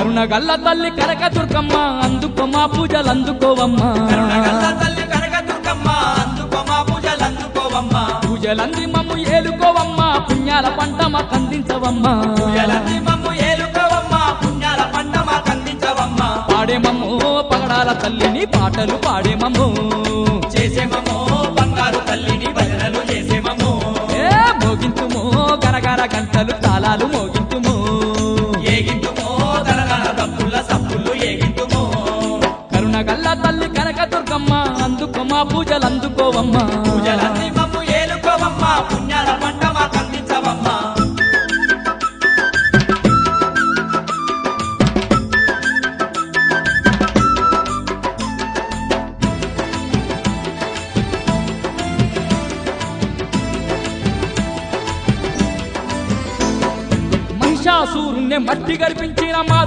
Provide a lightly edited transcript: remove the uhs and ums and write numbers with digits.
కరుణగల్ల తల్లి కనకదుర్గమ్మ అందుకో మా పూజలు అందుకోవమ్మా కరుణగల్ల తల్లి కనకదుర్గమ్మ అందుకో మా పూజలు అందుకోవమ్మా పూజలంది మమ్ము ఏలుకోవమ్మా పుణ్యాల పంట మాకందించవమ్మా పూజలంది మమ్ము ఏలుకోవమ్మా పుణ్యాల పంట మాకందించవమ్మా పాడేమమ్మో పగడాల తల్లిని పాటలు పాడేమమ్మో చేసేమమ్మో బంగారు తల్లిని భజనలు చేసేమమ్మో ఏ మోగించుమో గరగర గంటలు తాళాలు మోగించుమో ఏగింతుమో దరదర దప్పుల సప్పులు ఏగింతుమో కరుణగల్ల తల్లి కనకదుర్గమ్మ అందుకో మా పూజలు అందుకోవమ్మా పూజలన్నీ మమ్ము ఏలుకోవమ్మా పుణ్యాల పంట మాకందించవమ్మా మహిషాసురుణ్ణి మట్టి గడిపించిన మా